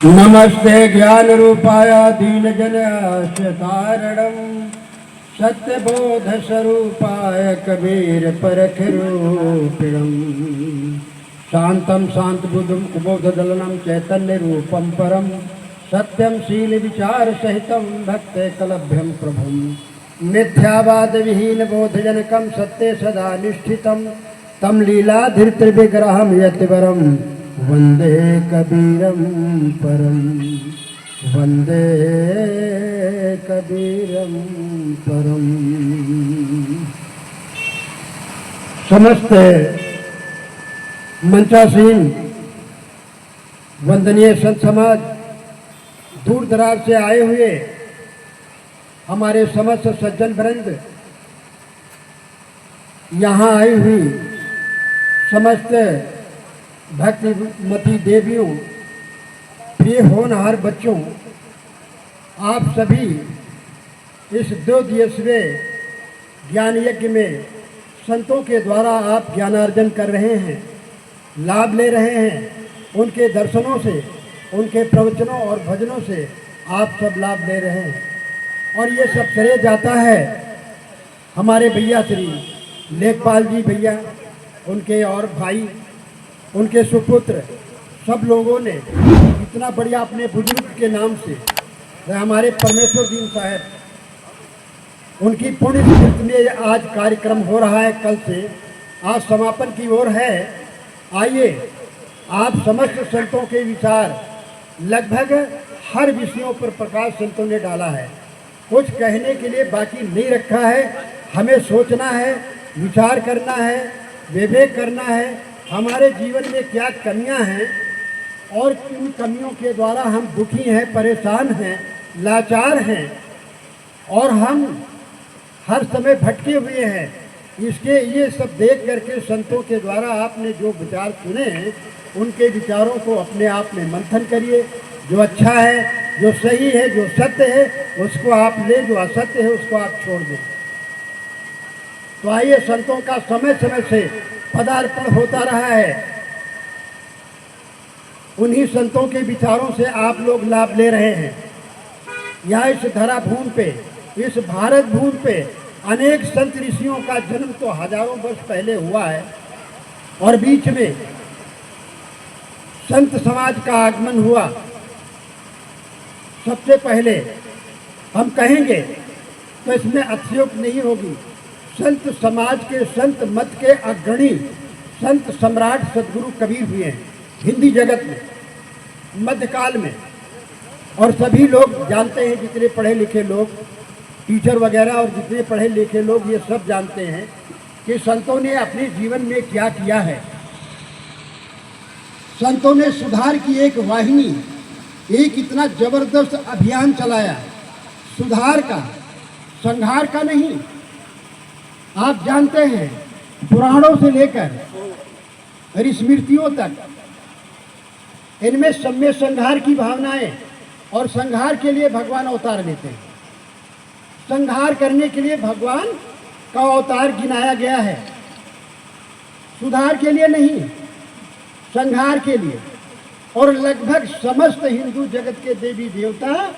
नमस्ते ज्ञान रूपाय दीनजनशतारणं सत्यबोध स्वरूपाय कबीर परखरूपिणं शांतं शांतबुद्धं कुबोधदलनं चैतन्य रूपं परं सत्यं शील विचार सहितं भक्तेकलभ्यं प्रभुं मिथ्यावाद विहीन बोधजनकं सत्ये सदा निष्ठितं तं लीलाधृतविग्रहं यतिवरं वंदे कबीरं परम वंदे कबीरं परम। समस्त मंचासीन वंदनीय संत समाज, दूर दराज से आए हुए हमारे समस्त सज्जन वृंद, यहाँ आई हुई समस्त भक्तिमती देवियों, प्रिय होनहार बच्चों, आप सभी इस 2 दिवसीय ज्ञान यज्ञ में संतों के द्वारा आप ज्ञानार्जन कर रहे हैं, लाभ ले रहे हैं। उनके दर्शनों से, उनके प्रवचनों और भजनों से आप सब लाभ ले रहे हैं। और ये सब श्रेय जाता है हमारे भैया श्री लेखपाल जी भैया, उनके और भाई, उनके सुपुत्र, सब लोगों ने इतना बढ़िया अपने बुजुर्ग के नाम से, हमारे परमेश्वर दीन साहब, उनकी पुण्य स्मृति में आज कार्यक्रम हो रहा है। कल से आज समापन की ओर है। आइए, आप समस्त संतों के विचार, लगभग हर विषयों पर प्रकाश संतों ने डाला है। कुछ कहने के लिए बाकी नहीं रखा है। हमें सोचना है, विचार करना है, विवेक करना है, हमारे जीवन में क्या कमियां हैं और किन कमियों के द्वारा हम दुखी हैं, परेशान हैं, लाचार हैं और हम हर समय भटके हुए हैं। इसके ये सब देख करके संतों के द्वारा आपने जो विचार सुने हैं, उनके विचारों को अपने आप में मंथन करिए। जो अच्छा है, जो सही है, जो सत्य है, उसको आप ले, जो असत्य है उसको आप छोड़ दें। तो आइए, संतों का समय समय से पदार्पण होता रहा है। उन्हीं संतों के विचारों से आप लोग लाभ ले रहे हैं। यहाँ इस धरा भूमि पे, इस भारत भूमि पे अनेक संत ऋषियों का जन्म तो हजारों वर्ष पहले हुआ है और बीच में संत समाज का आगमन हुआ। सबसे पहले हम कहेंगे तो इसमें अतिशयोक्ति नहीं होगी, संत समाज के, संत मत के अग्रणी संत सम्राट सदगुरु कबीर हुए हैं हिंदी जगत में मध्यकाल में। और सभी लोग जानते हैं, जितने पढ़े लिखे लोग, टीचर वगैरह और जितने पढ़े लिखे लोग, ये सब जानते हैं कि संतों ने अपने जीवन में क्या किया है। संतों ने सुधार की एक वाहिनी, एक इतना जबरदस्त अभियान चलाया, सुधार का, संहार का नहीं। आप जानते हैं, पुराणों से लेकर स्मृतियों तक इनमें सम्य संहार की भावनाएं, और संहार के लिए भगवान अवतार लेते हैं। संहार करने के लिए भगवान का अवतार गिनाया गया है, सुधार के लिए नहीं, संहार के लिए। और लगभग समस्त हिंदू जगत के देवी देवता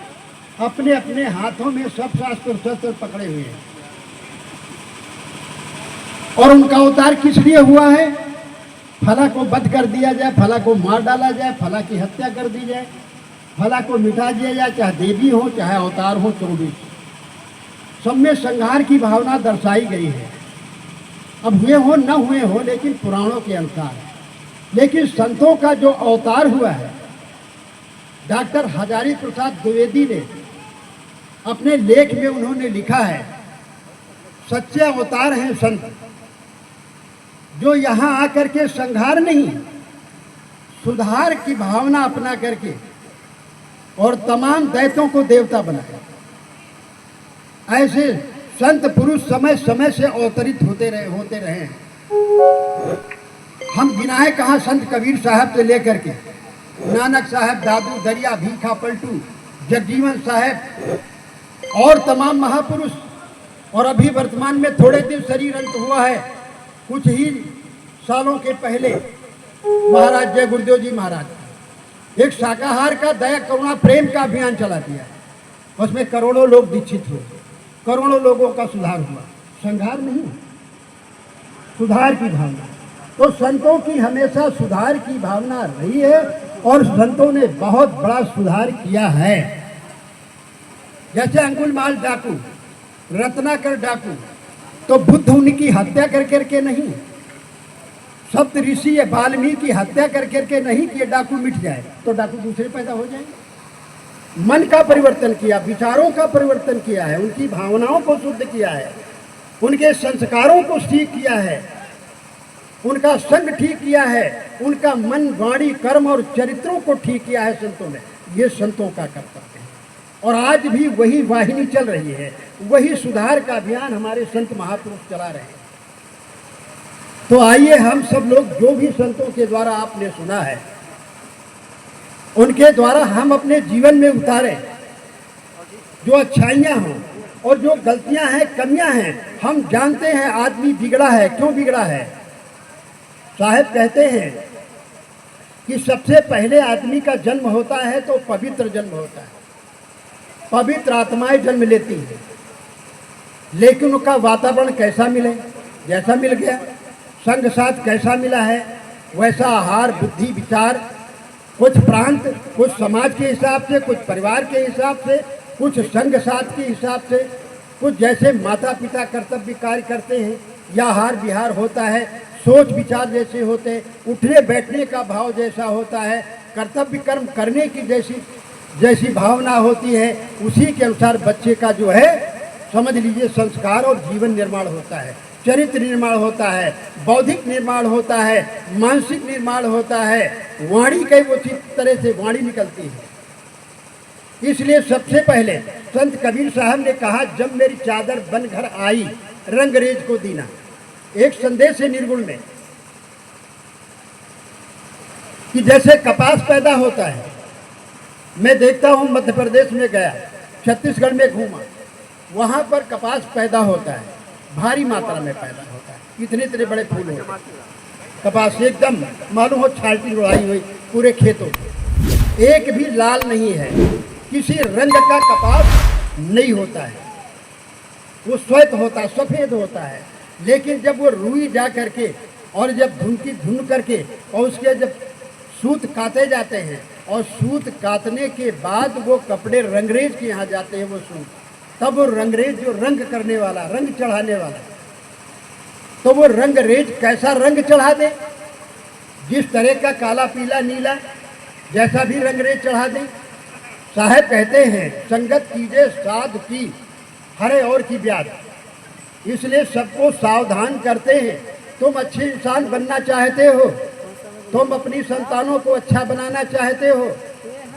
अपने अपने हाथों में सब शास्त्र शस्त्र पकड़े हुए हैं। और उनका अवतार किस लिए हुआ है? फला को वध कर दिया जाए, फला को मार डाला जाए, फला की हत्या कर दी जाए, फला को मिटा दिया जाए, चाहे देवी हो चाहे अवतार हो, 24 सब में संहार की भावना दर्शाई गई है। अब हुए हो न हुए हो, लेकिन पुराणों के अनुसार। लेकिन संतों का जो अवतार हुआ है, डॉक्टर हजारी प्रसाद द्विवेदी ने अपने लेख में उन्होंने लिखा है, सच्चे अवतार हैं संत, जो यहाँ आकर के संहार नहीं, सुधार की भावना अपना करके और तमाम दैत्यों को देवता बनाया। ऐसे संत पुरुष समय समय से अवतरित होते रहे हैं। हम गिनाए कहाँ, संत कबीर साहब से लेकर के नानक साहब, दादू दरिया, भीखा पलटू, जगजीवन साहब और तमाम महापुरुष। और अभी वर्तमान में थोड़े दिन शरीर अंत हुआ है, कुछ ही सालों के पहले महाराज जय गुरुदेव जी महाराज, एक शाकाहार का दया करुणा प्रेम का अभियान चला दिया, उसमें करोड़ों लोग दीक्षित हुए, करोड़ों लोगों का सुधार हुआ। संहार नहीं, सुधार की भावना। तो संतों की हमेशा सुधार की भावना रही है और संतों ने बहुत बड़ा सुधार किया है। जैसे अंगुलमाल डाकू, रत्नाकर डाकू, तो बुद्ध उनकी हत्या कर करके नहीं, सप्त ऋषि या वाल्मीकि की हत्या कर करके नहीं कि डाकू मिट जाए, तो डाकू दूसरे पैदा हो जाएंगे। मन का परिवर्तन किया, विचारों का परिवर्तन किया है, उनकी भावनाओं को शुद्ध किया है, उनके संस्कारों को ठीक किया है, उनका संग ठीक किया है, उनका मन वाणी कर्म और चरित्रों को ठीक किया है संतों ने। ये संतों का कर्तव्य है और आज भी वही वाहिनी चल रही है, वही सुधार का अभियान हमारे संत महापुरुष चला रहे हैं। तो आइए हम सब लोग जो भी संतों के द्वारा आपने सुना है, उनके द्वारा हम अपने जीवन में उतारें, जो अच्छाइयाँ हों और जो गलतियाँ हैं, कमियाँ हैं। हम जानते हैं आदमी बिगड़ा है, क्यों बिगड़ा है। साहब कहते हैं कि सबसे पहले आदमी का जन्म होता है तो पवित्र जन्म होता है, पवित्र आत्माएं जन्म लेती हैं, लेकिन उनका वातावरण कैसा मिले, जैसा मिल गया, संग साथ कैसा मिला है, वैसा आहार बुद्धि विचार, कुछ प्रांत, कुछ समाज के हिसाब से, कुछ परिवार के हिसाब से, कुछ संग साथ के हिसाब से, कुछ जैसे माता पिता कर्तव्य कार्य करते हैं या आहार विहार होता है, सोच विचार जैसे होते हैं, उठने बैठने का भाव जैसा होता है, कर्तव्य कर्म करने की जैसी भावना होती है, उसी के अनुसार बच्चे का जो है समझ लीजिए संस्कार और जीवन निर्माण होता है, चरित्र निर्माण होता है, बौद्धिक निर्माण होता है, मानसिक निर्माण होता है, वाणी कई उसी तरह से वाणी निकलती है। इसलिए सबसे पहले संत कबीर साहब ने कहा, जब मेरी चादर बन घर आई रंगरेज को दीना। एक संदेश है निर्गुण में कि जैसे कपास पैदा होता है, मैं देखता हूँ मध्य प्रदेश में गया, छत्तीसगढ़ में घूमा, वहाँ पर कपास पैदा होता है, भारी मात्रा में पैदा होता है, इतने इतने बड़े फूल होते हैं, कपास एकदम मालूम हो छालटी उड़ाई हुई पूरे खेतों में, एक भी लाल नहीं है, किसी रंग का कपास नहीं होता है, वो श्वेत होता है, सफ़ेद होता है। लेकिन जब वो रुई जा करके और जब धुन करके और उसके जब सूत काटे जाते हैं और सूत काटने के बाद वो कपड़े रंगरेज के यहाँ जाते हैं, वो सूत, तब वो रंगरेज जो रंग करने वाला, रंग चढ़ाने वाला, तो वो रंगरेज कैसा रंग चढ़ा दे, जिस तरह का काला पीला नीला जैसा भी रंगरेज चढ़ा दे। साहब कहते हैं, संगत कीजिए साधु की हरे और की ब्याज। इसलिए सबको सावधान करते हैं। तुम अच्छे इंसान बनना चाहते हो, तुम अपनी संतानों को अच्छा बनाना चाहते हो,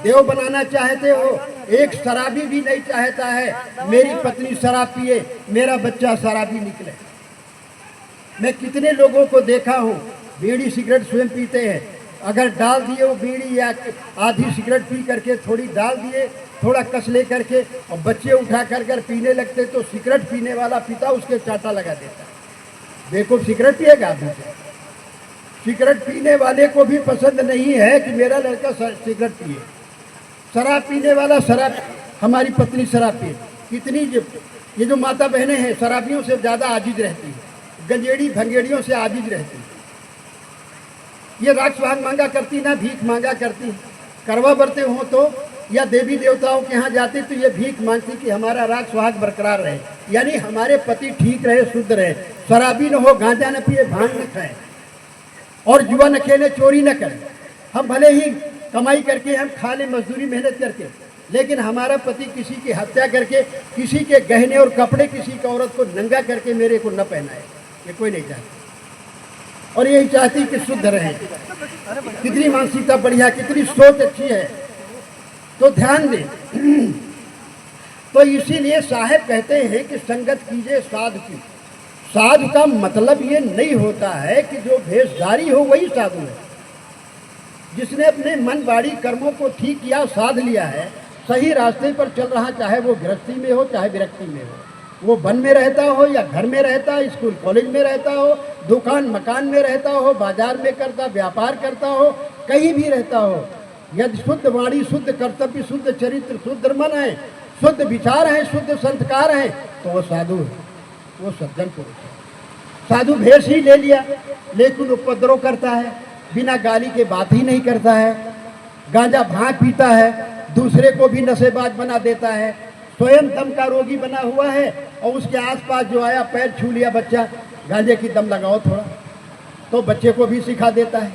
देव बनाना चाहते हो। एक शराबी भी नहीं चाहता है मेरी पत्नी शराब पिए, मेरा बच्चा शराबी निकले। मैं कितने लोगों को देखा हूँ, बीड़ी सिगरेट स्वयं पीते हैं, अगर डाल दिए वो बीड़ी या आधी सिगरेट पी करके थोड़ी डाल दिए, थोड़ा कस ले करके और बच्चे उठा कर पीने लगते, तो सिगरेट पीने वाला पिता उसके चाटा लगा देता है। देखो सिगरेट पिएगा अभी से, सिगरेट पीने वाले को भी पसंद नहीं है कि मेरा लड़का सिगरेट पिए। शराब पीने वाला शराब, हमारी पत्नी शराब पिए। कितनी ये जो माता बहनें हैं शराबियों से ज़्यादा आजिज रहती हैं, गंजेड़ी भंगेड़ियों से आजिज रहती हैं। ये राग सुहाग मांगा करती ना भीख मांगा करती। करवा बरते हों तो या देवी देवताओं के यहाँ जाती तो ये भीख मांगती कि हमारा राग सुहाग बरकरार रहे, यानी हमारे पति ठीक रहे, शुद्ध रहे, शराबी न हो, गांजा न पिए, भांग न खाए और जुआ न खेले, चोरी न करें। हम भले ही कमाई करके हम खा लें, मजदूरी मेहनत करके, लेकिन हमारा पति किसी की हत्या करके, किसी के गहने और कपड़े किसी की औरत को नंगा करके मेरे को न पहनाए, ये कोई नहीं चाहता। और यही चाहती कि शुद्ध रहे। कितनी मानसिकता बढ़िया, कितनी सोच अच्छी है, तो ध्यान दें। तो इसीलिए साहब कहते हैं कि संगत कीजिए साधु की। साधु का मतलब ये नहीं होता है कि जो भेषधारी हो वही साधु है। जिसने अपने मन वाणी कर्मों को ठीक किया, साध लिया है, सही रास्ते पर चल रहा, चाहे वो गृहस्थी में हो चाहे विरक्ति में हो, वो वन में रहता हो या घर में रहता हो, स्कूल कॉलेज में रहता हो, दुकान मकान में रहता हो, बाजार में करता, व्यापार करता हो, कहीं भी रहता हो, यदि शुद्ध वाणी, शुद्ध कर्तव्य, शुद्ध चरित्र, शुद्ध मन है, शुद्ध विचार है, शुद्ध संस्कार है, तो वो साधु है, वो सज्जन पुरुष है। साधु भेष ही ले लिया लेकिन उपद्रव करता है, बिना गाली के बात ही नहीं करता है, गांजा भांग पीता है, दूसरे को भी नशेबाज बना देता है, स्वयं दम का रोगी बना हुआ है और उसके आसपास जो आया पैर छू लिया बच्चा, गांजे की दम लगाओ थोड़ा, तो बच्चे को भी सिखा देता है,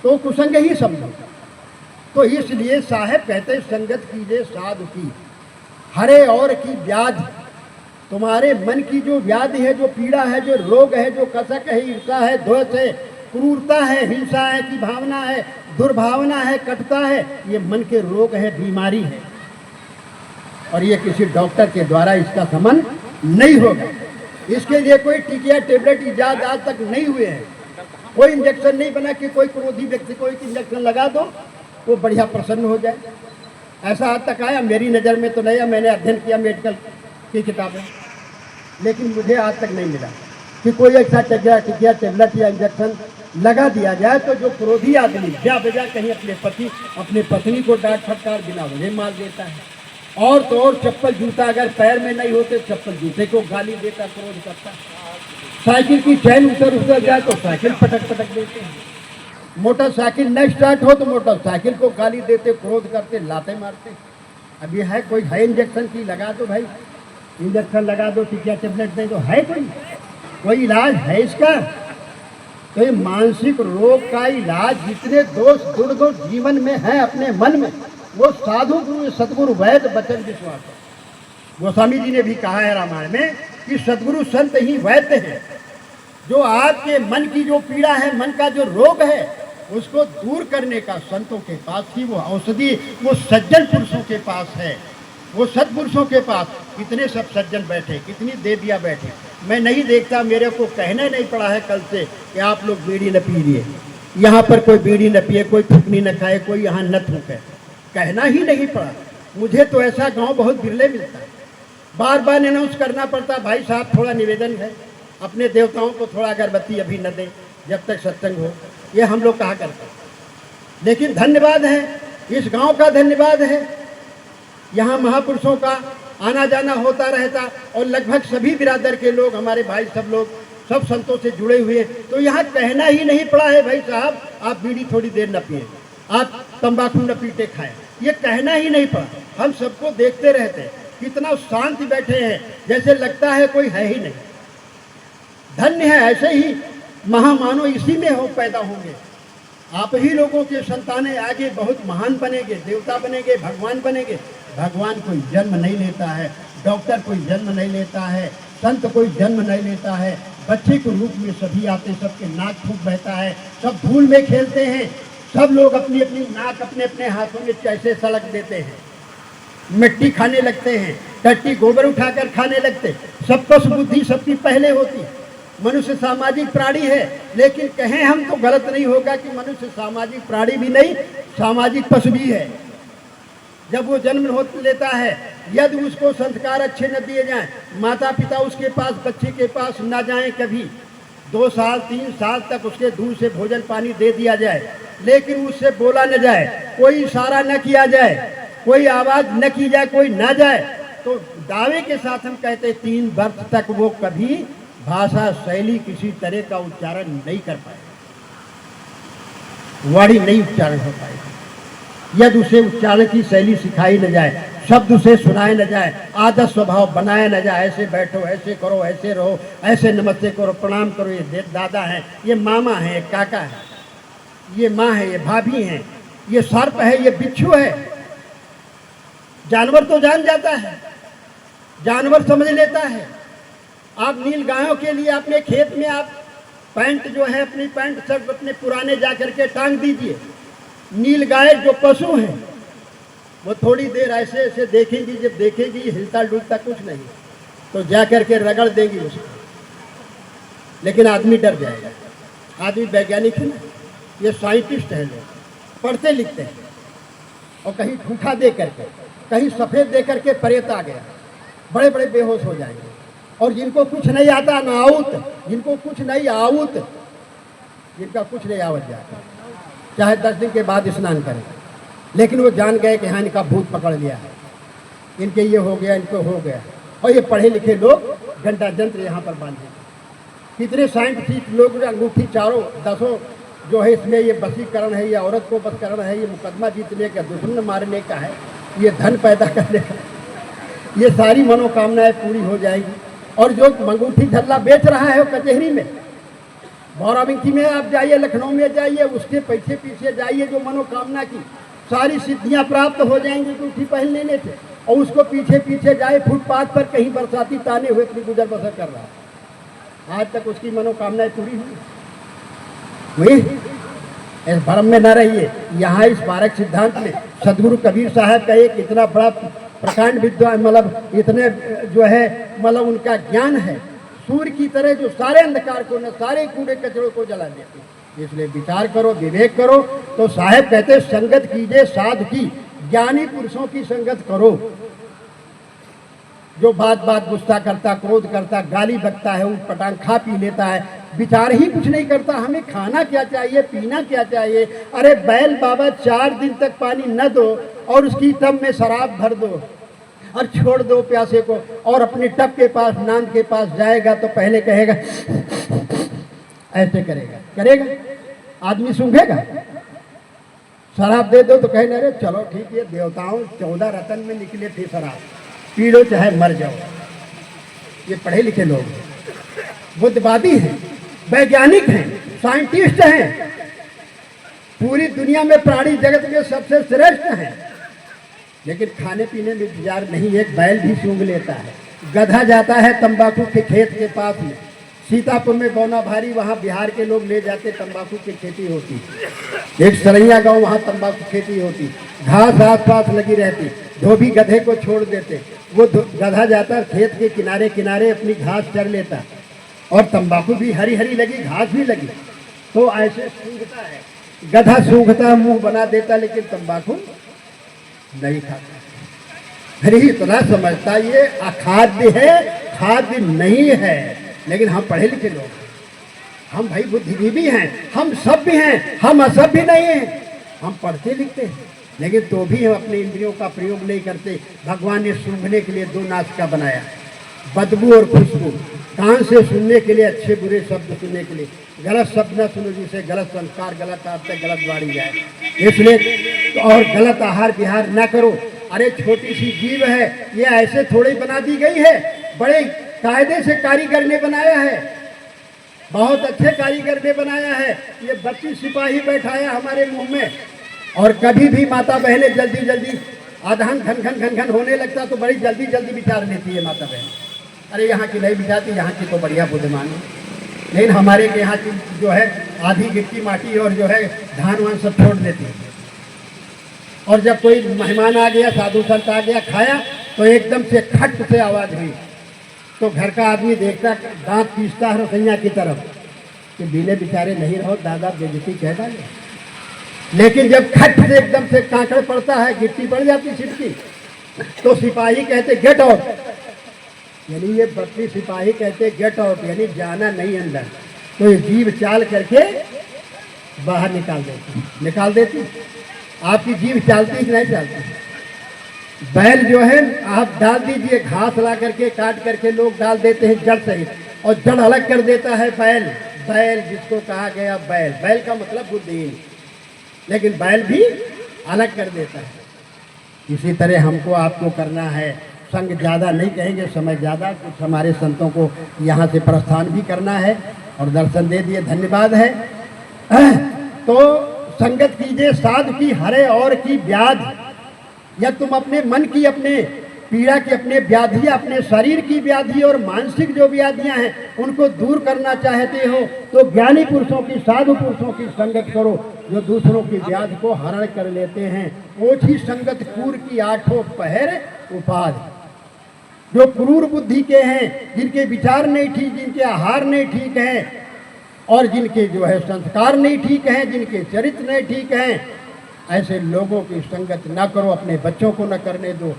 तो कुसंग ही समझो। तो इसलिए साहब कहते संगत कीजिए साधु की, हरे और की व्याधि, तुम्हारे मन की जो व्याधि है, जो पीड़ा है, जो रोग है, जो कसक है, ईर्षा है, द्वेष है, क्रूरता है, हिंसा है की भावना है, दुर्भावना है, कटुता है, ये मन के रोग है, बीमारी है, और ये किसी डॉक्टर के द्वारा इसका शमन नहीं होगा। इसके लिए कोई टिकिया टेबलेट इजाद आज तक नहीं हुए हैं, कोई इंजेक्शन नहीं बना कि कोई क्रोधी व्यक्ति को एक इंजेक्शन लगा दो वो बढ़िया प्रसन्न हो जाए। ऐसा आज तक आया, मेरी नज़र में तो नहीं है, मैंने अध्ययन किया मेडिकल की किताबें, लेकिन मुझे आज तक नहीं मिला कि कोई ऐसा टिकिया टेबलेट या इंजेक्शन लगा दिया जाए तो जो क्रोधी आदमी बेवजह कहीं अपने पत्नी को डांट फटकार बिना वजह मार देता है, और तो और चप्पल जूता अगर पैर में नहीं होते चप्पल जूते को गाली देता, क्रोध करता, साइकिल की चैन उतर जाए तो साइकिल पटक देते हैं, मोटरसाइकिल न स्टार्ट हो तो मोटरसाइकिल को गाली देते, क्रोध करते, लाते मारते। अब ये है कोई है इंजेक्शन की लगा दो भाई, इंजेक्शन लगा दो, टिकिया टेबलेट दे दो, है कोई इलाज है इसका? तो ये मानसिक रोग का इलाज जितने दोष दुर्गुण जीवन में है अपने मन में, वो साधु गुरु सतगुरु वैद्य वचन विश्वास है। गोस्वामी जी ने भी कहा है रामायण में कि सतगुरु संत ही वैद्य है, जो आपके मन की जो पीड़ा है, मन का जो रोग है, उसको दूर करने का संतों के पास ही वो औषधि, वो सज्जन पुरुषों के पास है, वो सत्पुरुषों के पास। कितने सब सज्जन बैठे, कितनी देवियाँ बैठे, मैं नहीं देखता, मेरे को कहना नहीं पड़ा है कल से कि आप लोग बीड़ी न पीजिए, यहाँ पर कोई बीड़ी न पिए, कोई थूकनी न खाए, कोई यहाँ न थूके, कहना ही नहीं पड़ा। मुझे तो ऐसा गांव बहुत बिरले मिलता है, बार बार अनाउंस करना पड़ता, भाई साहब थोड़ा निवेदन है, अपने देवताओं को थोड़ा अगरबत्ती अभी न दें जब तक सत्संग हो, ये हम लोग कहा करते हैं। लेकिन धन्यवाद है, इस गांव का धन्यवाद है, यहाँ महापुरुषों का आना जाना होता रहता, और लगभग सभी बिरादर के लोग, हमारे भाई सब लोग सब संतों से जुड़े हुए, तो यहाँ कहना ही नहीं पड़ा है भाई साहब आप बीड़ी थोड़ी देर न पिए, आप तंबाकू न पीते खाएं, ये कहना ही नहीं पड़ा। हम सबको देखते रहते हैं, कितना शांत बैठे हैं, जैसे लगता है कोई है ही नहीं। धन्य है, ऐसे ही महामानव इसी में हो पैदा होंगे, आप ही लोगों के संतानें आगे बहुत महान बनेंगे, देवता बनेंगे, भगवान बनेंगे। भगवान कोई जन्म नहीं लेता है, डॉक्टर कोई जन्म नहीं लेता है, संत कोई जन्म नहीं लेता है, बच्चे के रूप में सभी आते, सबके नाक फूक बहता है, सब धूल में खेलते हैं, सब लोग अपनी अपनी नाक अपने अपने हाथों में कैसे सड़क देते हैं, मिट्टी खाने लगते हैं, टट्टी गोबर उठाकर खाने लगते। सब पशु बुद्धि सबकी पहले होती है। मनुष्य सामाजिक प्राणी है, लेकिन कहें हम तो गलत नहीं होगा कि मनुष्य सामाजिक प्राणी भी नहीं, सामाजिक पशु भी है। जब वो जन्म हो लेता है, यदि उसको संस्कार अच्छे न दिए जाएं, माता पिता उसके पास, बच्चे के पास न जाएं, कभी 2 साल 3 साल तक उसके दूध से भोजन पानी दे दिया जाए, लेकिन उससे बोला न जाए, कोई इशारा न किया जाए, कोई आवाज़ न की जाए, कोई न जाए, तो दावे के साथ हम कहते 3 वर्ष तक वो कभी भाषा शैली किसी तरह का उच्चारण नहीं कर पाएगा, वाणी नहीं उच्चारण हो पाएगा। यदि उसे उच्चारण की शैली सिखाई न जाए, शब्द उसे सुनाए न जाए, आदत स्वभाव बनाया न जाए, ऐसे बैठो, ऐसे करो, ऐसे रहो, ऐसे नमस्ते करो, प्रणाम करो, ये दादा है, ये मामा है, ये काका है, ये माँ है, ये भाभी है, ये सर्प है, ये बिच्छू है। जानवर तो जान जाता है, जानवर समझ लेता है। आप नील गायों के लिए अपने खेत में आप पैंट जो है, अपनी पैंट शर्ट अपने पुराने जा करके टांग दीजिए। नील गाय जो पशु हैं वो थोड़ी देर ऐसे ऐसे देखेंगी, जब देखेगी हिलता डुलता कुछ नहीं तो जा करके रगड़ देंगी उसको, लेकिन आदमी डर जाएगा। आदमी वैज्ञानिक है ना, ये साइंटिस्ट है, लोग पढ़ते लिखते हैं, और कहीं ठूठा दे करके, कहीं सफ़ेद दे करके प्रेत आ गया, बड़े बड़े बेहोश हो जाएंगे। और जिनको कुछ नहीं आता ना आउत, जिनको कुछ नहीं आउत, जिनका कुछ नहीं आवत जाता, चाहे 10 दिन के बाद स्नान करें, लेकिन वो जान गए कि हाँ इनका भूत पकड़ लिया है, इनके ये हो गया, इनको हो गया। और ये पढ़े लिखे लोग घंटा जंत्र यहाँ पर बांधे। कितने साइंटिस्ट लोग अंगूठी चारों दसों जो है इसमें ये बसीकरण है, ये औरत को बसकरण है, ये मुकदमा जीतने का, दुश्मन मारने का है, ये धन पैदा करने का, ये सारी मनोकामनाएं पूरी हो जाएगी। और जो अंगूठी झल्ला बेच रहा है वो कचहरी में, बाराबंकी में आप जाइए, लखनऊ में जाइए, उसके पीछे पीछे जाइए, जो मनोकामना की सारी सिद्धियां प्राप्त हो जाएंगी अंगूठी पहन लेने से। और उसको पीछे पीछे जाए, फुटपाथ पर कहीं बरसाती ताने हुए अपनी गुजर बसर कर रहा है, आज तक उसकी मनोकामनाएं पूरी हुई। वही इस भ्रम में न रहिए। यहाँ इस बारक सिद्धांत में सदगुरु कबीर साहब का एक इतना बड़ा प्रकांड विद्वान, मतलब इतने जो है मतलब उनका ज्ञान है, सूर्य की तरह जो सारे अंधकार को न सारे कूड़े कचरों को जला देते। इसलिए विचार करो, विवेक करो। तो साहब कहते संगत कीजिए साधु की, ज्ञानी पुरुषों की संगत करो। जो बात बात गुस्सा करता, क्रोध करता, गाली बकता है, उन पटांग खा पी लेता है, विचार ही कुछ नहीं करता हमें खाना क्या चाहिए, पीना क्या चाहिए। अरे बैल बाबा 4 दिन तक पानी न दो और उसकी टब में शराब भर दो और छोड़ दो प्यासे को, और अपने टब के पास नांद के पास जाएगा तो पहले कहेगा ऐसे करेगा, आदमी सूंघेगा। शराब दे दो तो कहेगा अरे चलो ठीक है, देवताओं 14 रतन में निकले थे शराब, पी लो चाहे मर जाओ। ये पढ़े लिखे लोग हैं, बुद्धवादी हैं, वैज्ञानिक हैं, साइंटिस्ट हैं, पूरी दुनिया में प्राणी जगत में सबसे श्रेष्ठ हैं, लेकिन खाने पीने में विचार नहीं। एक बैल भी सूंघ लेता है। गधा जाता है तंबाकू के खेत के पास में, सीतापुर में बौना भारी, वहाँ बिहार के लोग ले जाते, तंबाकू की खेती होती। एक सरैया गांव, वहाँ तंबाकू खेती होती, घास आस पास लगी रहती, धोबी गधे को छोड़ देते, वो गधा जाता खेत के किनारे किनारे अपनी घास चर लेता, और तंबाकू भी हरी हरी लगी, घास भी लगी, तो ऐसे सूंघता है, गधा सूंघता मुंह बना देता, लेकिन तंबाकू नहीं खाता। अरे इतना समझता ये अखाद्य है, खाद्य नहीं है। लेकिन हम पढ़े लिखे लोग, हम भाई बुद्धिजीवी हैं, हम सभ्य हैं, हम असभ्य नहीं हैं। हम पढ़ते लिखते हैं, लेकिन तो भी हम अपने इंद्रियों का प्रयोग नहीं करते। भगवान ने सूंघने के लिए 2 नासिका बनाया, बदबू और खुशबू, कान से सुनने के लिए, अच्छे बुरे शब्द सुनने के लिए, गलत शब्द न सुनो जिससे गलत संस्कार, गलत आदतें, गलत बाड़ी जाए। इसलिए और गलत आहार विहार न करो। अरे छोटी सी जीव है, ये ऐसे थोड़ी बना दी गई है, बड़े कायदे से कारीगर ने बनाया है, बहुत अच्छे कारीगर ने बनाया है। ये 32 सिपाही बैठाया हमारे मुंह में, और कभी भी माता बहनें जल्दी जल्दी आधान घन घन घन घन होने लगता तो बड़ी जल्दी जल्दी विचार लेती है माता बहन। अरे यहाँ की नहीं बिठाती, यहाँ की तो बढ़िया बुद्धिमान है। लेकिन हमारे के यहाँ की जो है आधी गिट्टी माटी और जो है धान वान सब छोड़ देती है। और जब कोई मेहमान आ गया, साधु संत आ गया, खाया तो एकदम से खट से आवाज़ हुई, तो घर का आदमी देखता, दांत पीसता है रसोइया की तरफ कि बीले बेचारे नहीं रहो, दादा बेइज्जती कह डाले। लेकिन जब खट से एकदम से कांकड़ पड़ता है, गिट्टी पड़ जाती छिटकी, तो सिपाही कहते गेट आउट, यानी ये 32 सिपाही कहते गेट आउट, यानी जाना नहीं अंदर। तो ये जीभ चाल करके बाहर निकाल देती। आपकी जीभ चलती कि नहीं चलती? बैल जो है आप डाल दीजिए, घास ला करके काट करके लोग डाल देते हैं जड़ सहित, और जड़ अलग कर देता है बैल। बैल जिसको कहा गया बैल, बैल का मतलब बुद्धिहीन, लेकिन बैल भी अलग कर देता है। इसी तरह हमको आपको करना है। संग ज़्यादा नहीं कहेंगे, समय ज़्यादा, कुछ हमारे संतों को यहाँ से प्रस्थान भी करना है और दर्शन दे दिए, धन्यवाद है। तो संगत कीजिए साधु की, हरे और की व्याध, या तुम अपने मन की, अपने पीड़ा की, अपने व्याधि, अपने शरीर की व्याधि और मानसिक जो व्याधियां हैं उनको दूर करना चाहते हो तो ज्ञानी पुरुषों की, साधु पुरुषों की संगत करो, जो दूसरों की व्याधि को हरण कर लेते हैं। ओछी संगत क्रूर की 8 पहर उपाध, जो क्रूर बुद्धि के हैं, जिनके विचार नहीं ठीक, जिनके आहार नहीं ठीक हैं, और जिनके जो है संस्कार नहीं ठीक हैं, जिनके चरित्र नहीं ठीक हैं, ऐसे लोगों की संगत ना करो, अपने बच्चों को न करने दो।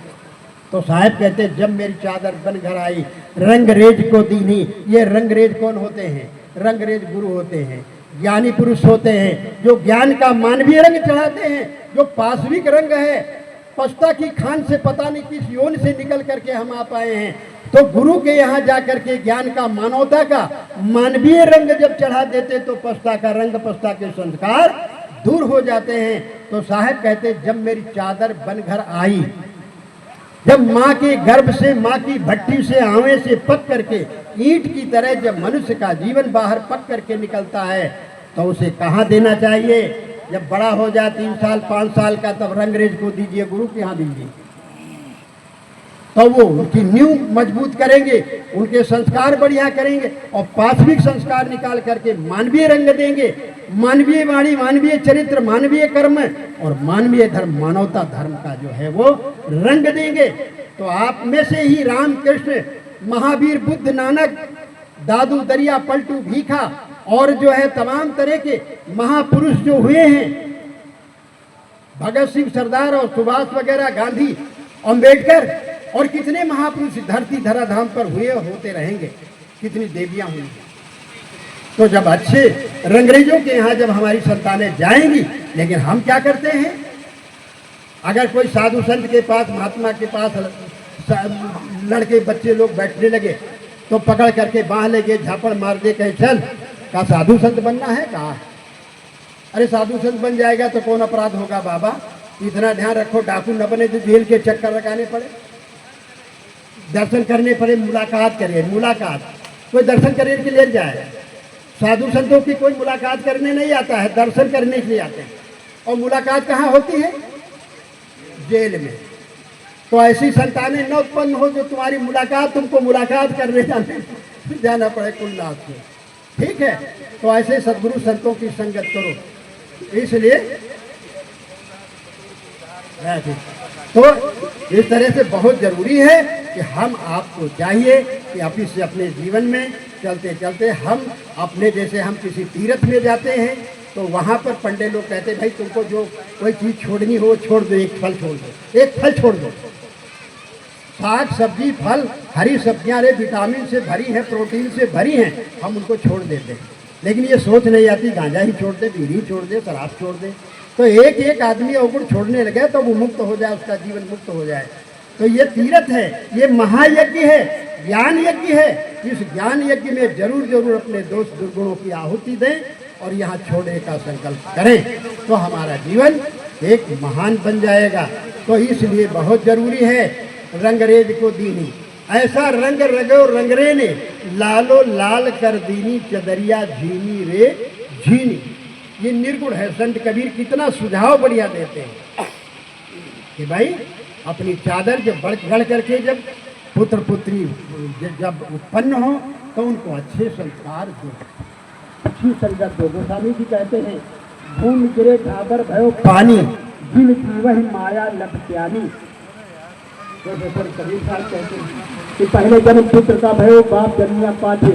तो साहब कहते जब मेरी चादर बन घर आई, रंगरेज को दीनी। ये रंगरेज कौन होते हैं? रंगरेज गुरु होते हैं। ज्ञानी पुरुष होते हैं, जो ज्ञान का मानवीय रंग चढ़ाते हैं, जो पाशविक रंग है, पस्ता की खान से पता नहीं किस योन से निकल करके हम आ पाए हैं। तो गुरु के यहाँ जा करके ज्ञान का, मानवता का मानवीय रंग जब चढ़ा देते तो पस्ता का रंग, पस्ता के संस्कार दूर हो जाते हैं। तो साहब कहते, जब मेरी चादर बन घर आई, जब माँ के गर्भ से, माँ की भट्टी से, आंवे से पक करके ईंट की तरह जब मनुष्य का जीवन बाहर पक करके निकलता है, तो उसे कहाँ देना चाहिए? जब बड़ा हो जाए 3 साल 5 साल का, तब रंगरेज को दीजिए, गुरु के यहाँ दीजिए। तो वो उनकी नींव मजबूत करेंगे, उनके संस्कार बढ़िया करेंगे और पाशविक संस्कार निकाल करके मानवीय रंग देंगे, मानवीय वाणी, मानवीय चरित्र, मानवीय कर्म और मानवीय धर्म, मानवता धर्म का जो है वो रंग देंगे। तो आप में से ही रामकृष्ण, महावीर, बुद्ध, नानक, दादू, दरिया, पलटू, भीखा और जो है तमाम तरह के महापुरुष जो हुए हैं, भगत सिंह, सरदार और सुभाष वगैरह, गांधी, अम्बेडकर और कितने महापुरुष धरती धराधाम पर हुए, होते रहेंगे, कितनी देवियां हुई। तो जब अच्छे रंगरेजों के यहाँ जब हमारी संतानें जाएंगी, लेकिन हम क्या करते हैं? अगर कोई साधु संत के पास, महात्मा के पास लड़के बच्चे लोग बैठने लगे तो पकड़ करके बांध लेके झापड़ मार दे, कहे चल, का साधु संत बनना है? कहा अरे साधु संत बन जाएगा तो कौन अपराध होगा बाबा, इतना ध्यान रखो, डाकू न बने तो जेल के चक्कर लगाने पड़े, दर्शन करने पड़े, मुलाकात करिए। मुलाकात कोई दर्शन करने के लिए जाए, साधु संतों की कोई मुलाकात करने नहीं आता है, दर्शन करने के लिए आते हैं। और मुलाकात कहाँ होती है? जेल में। तो ऐसी संतानें न उत्पन्न हो जो तुम्हारी मुलाकात, तुमको मुलाकात करने जाना पड़े कुलनाथ में। ठीक है, तो ऐसे सद्गुरु संतों की संगत करो। इसलिए तो इस तरह से बहुत जरूरी है कि हम, आपको चाहिए कि अपने जीवन में चलते चलते हम अपने, जैसे हम किसी तीर्थ में जाते हैं तो वहाँ पर पंडित लोग कहते हैं भाई तुमको जो कोई चीज़ छोड़नी हो छोड़ दो, एक फल छोड़ दो, एक फल छोड़ दो। साग सब्जी फल हरी सब्जियाँ रे विटामिन से भरी हैं, प्रोटीन से भरी हैं, हम उनको छोड़ देते हैं। लेकिन ये सोच नहीं आती गांजा ही छोड़ दे, बीड़ी छोड़ दे, शराब छोड़ दे। तो एक एक आदमी अवगुण छोड़ने लगे तो वो मुक्त हो जाए, उसका जीवन मुक्त हो जाए। तो ये तीर्थ है, ये महायज्ञ है, ज्ञान यज्ञ है। इस ज्ञान यज्ञ में जरूर जरूर अपने दोष दुर्गुणों की आहुति दें और यहाँ छोड़ने का संकल्प करें, तो हमारा जीवन एक महान बन जाएगा। तो इसलिए बहुत जरूरी है रंगरेज को दीनी, ऐसा रंग रगो रंगरे ने, लालो लाल कर दीनी, चदरिया झीनी रे झीनी। ये निर्गुण है। संत कबीर कितना सुझाव बढ़िया देते हैं कि भाई अपनी चादर जब गढ़ करके जब पुत्र पुत्री जब उत्पन्न हो तो उनको अच्छे संस्कार दो, अच्छी संगत दो। गोस्वामी जी कहते हैं, भूमि गिरे घाघर भयो पानी, जिन की वही माया लपट्यानी। जैसे संत कबीर साहब कहते हैं कि पहले जन्म पुत्र का भयो, बाप जन्मिया पाछे,